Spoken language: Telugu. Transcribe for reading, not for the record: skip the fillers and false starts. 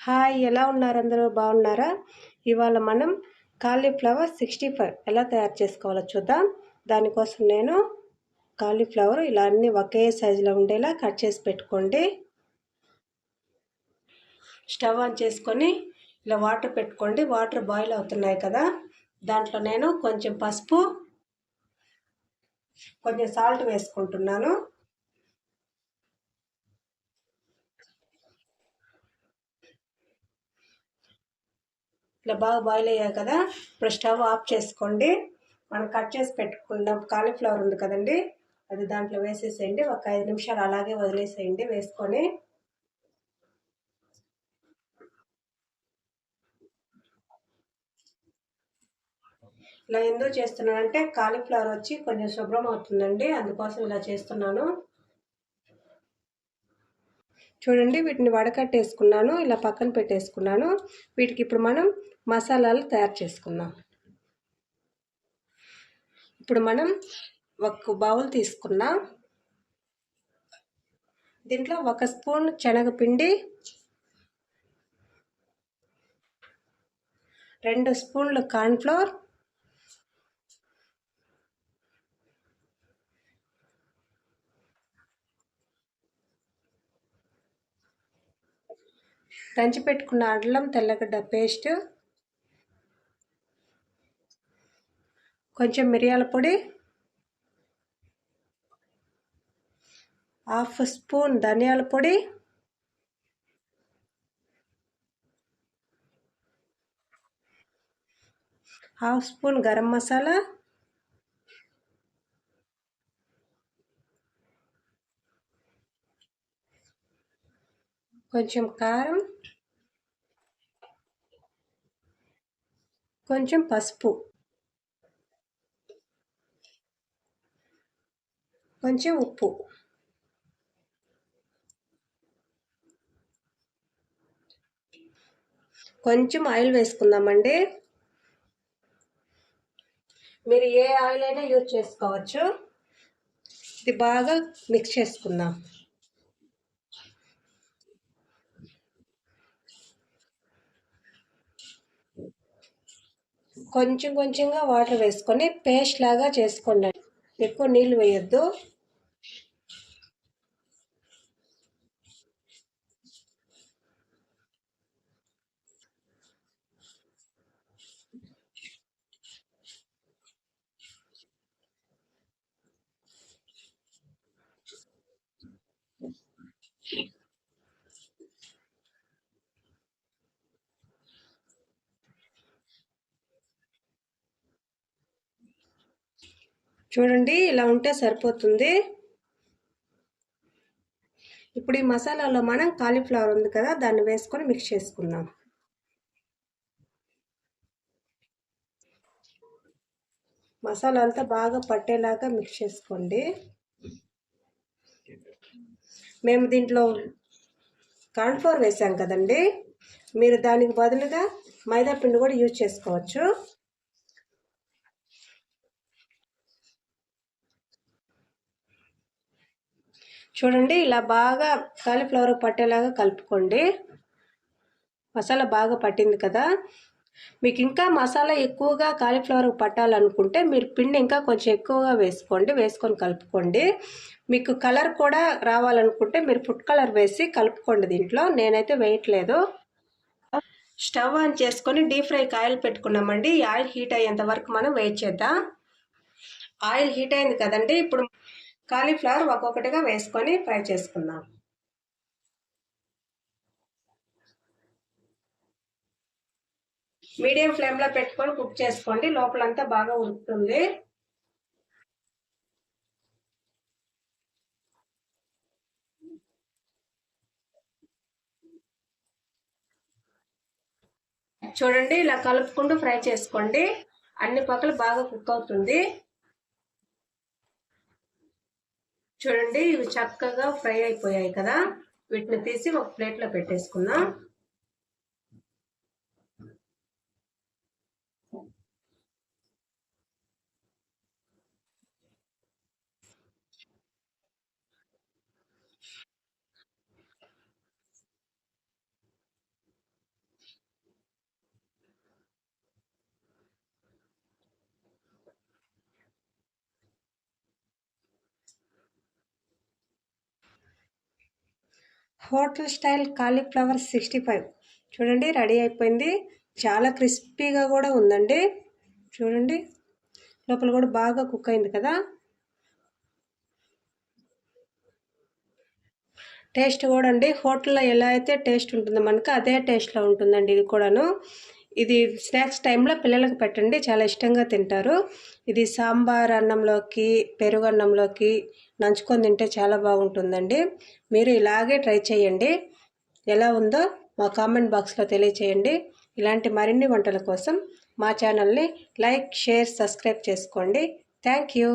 హాయ్, ఎలా ఉన్నారు? అందరూ బాగున్నారా? ఇవాళ మనం కాలీఫ్లవర్ 65 ఎలా తయారు చేసుకోవాలో చూద్దాం. దానికోసం నేను కాలీఫ్లవర్ ఇలా అన్ని ఒకే సైజులో ఉండేలా కట్ చేసి పెట్టుకోండి. స్టవ్ ఆన్ చేసుకొని ఇలా వాటర్ పెట్టుకోండి. వాటర్ బాయిల్ అవుతున్నాయి కదా, దాంట్లో నేను కొంచెం పసుపు, కొంచెం సాల్ట్ వేసుకుంటున్నాను. ఇలా బాగా బాయిల్ అయ్యాయి కదా, ఇప్పుడు స్టవ్ ఆఫ్ చేసుకోండి. మనం కట్ చేసి పెట్టుకున్న కాలీఫ్లవర్ ఉంది కదండి, అది దాంట్లో వేసేసేయండి. ఒక 5 నిమిషాలు అలాగే వదిలేసేయండి. వేసుకొని ఇలా ఎందుకు చేస్తున్నానంటే కాలీఫ్లవర్ వచ్చి కొంచెం శుభ్రం అవుతుందండి, అందుకోసం ఇలా చేస్తున్నాను. చూడండి, వీటిని వడకట్టేసుకున్నాను, ఇలా పక్కన పెట్టేసుకున్నాను. వీటికి ఇప్పుడు మనం మసాలాలు తయారు చేసుకుందాం. ఇప్పుడు మనం ఒక బౌల్ తీసుకున్నాం. దీంట్లో 1 స్పూన్ శనగపిండి, 2 స్పూన్లు కార్న్ఫ్లోర్, 2 దంచి పెట్టుకున్న అల్లం తెల్లగడ్డ పేస్ట్, కొంచెం మిరియాల పొడి, 1/2 స్పూన్ ధనియాల పొడి, 1/2 స్పూన్ గరం మసాలా, కొంచెం కారం, కొంచెం పసుపు, కొంచెం ఉప్పు. కొంచెం ఆయిల్ వేసుకుందామండి. మీరు ఏ ఆయిల్ అయినా యూజ్ చేసుకోవచ్చు. ఇది బాగా మిక్స్ చేసుకుందాం. కొంచెం కొంచెంగా వాటర్ వేసుకొని పేస్ట్ లాగా చేసుకోండి. ఎక్కువ నీళ్ళు వేయొద్దు. చూడండి, ఇలా ఉంటే సరిపోతుంది. ఇప్పుడు ఈ మసాలాలో మనం కాలీఫ్లవర్ ఉంది కదా, దాన్ని వేసుకొని మిక్స్ చేసుకుందాం. మసాలా అంతా బాగా పట్టేలాగా మిక్స్ చేసుకోండి. మేము దీంట్లో కార్న్ఫ్లోర్ వేసాం కదండి, మీరు దానికి బదులుగా మైదా పిండి కూడా యూజ్ చేసుకోవచ్చు. చూడండి, ఇలా బాగా కాలీఫ్లవర్ పట్టేలాగా కలుపుకోండి. మసాలా బాగా పట్టింది కదా. మీకు ఇంకా మసాలా ఎక్కువగా కాలీఫ్లవర్ పట్టాలనుకుంటే మీరు పిండి ఇంకా కొంచెం ఎక్కువగా వేసుకొని కలుపుకోండి. మీకు కలర్ కూడా రావాలనుకుంటే మీరు ఫుడ్ కలర్ వేసి కలుపుకోండి. దీంట్లో నేనైతే వేయట్లేదు. స్టవ్ ఆన్ చేసుకొని డీప్ ఫ్రైకి ఆయిల్ పెట్టుకున్నామండి. ఈ ఆయిల్ హీట్ అయ్యేంత వరకు మనం వెయిట్ చేద్దాం. ఆయిల్ హీట్ అయింది కదండి, ఇప్పుడు కాలీఫ్లవర్ ఒక్కొక్కటిగా వేసుకొని ఫ్రై చేసుకుందాం. మీడియం ఫ్లేమ్లో పెట్టుకొని కుక్ చేసుకోండి, లోపలంతా బాగా ఉడుకుతుంది. చూడండి, ఇలా కలుపుకుంటూ ఫ్రై చేసుకోండి. అన్ని పక్కలు బాగా కుక్ అవుతుంది. చూడండి, ఇవి చక్కగా ఫ్రై అయిపోయాయి కదా. వీటిని తీసి ఒక ప్లేట్లో పెట్టేసుకుందాం. హోటల్ స్టైల్ కాలీఫ్లవర్ 65 చూడండి రెడీ అయిపోయింది. చాలా క్రిస్పీగా కూడా ఉందండి. చూడండి లోపల కూడా బాగా కుక్ అయింది కదా. టేస్ట్ కూడా అండి హోటల్లో ఎలా అయితే టేస్ట్ ఉంటుందో మనకు అదే టేస్ట్లో ఉంటుందండి ఇది కూడాను. ఇది స్నాక్స్ టైంలో పిల్లలకు పెట్టండి, చాలా ఇష్టంగా తింటారు. ఇది సాంబార్ అన్నంలోకి పెరుగు అన్నంలోకి నంచుకొని తింటే చాలా బాగుంటుందండి. మీరు ఇలాగే ట్రై చేయండి. ఎలా ఉందో మా కామెంట్ బాక్స్లో తెలియచేయండి. ఇలాంటి మరిన్ని వంటల కోసం మా ఛానల్ని లైక్, షేర్, సబ్స్క్రైబ్ చేసుకోండి. Thank you.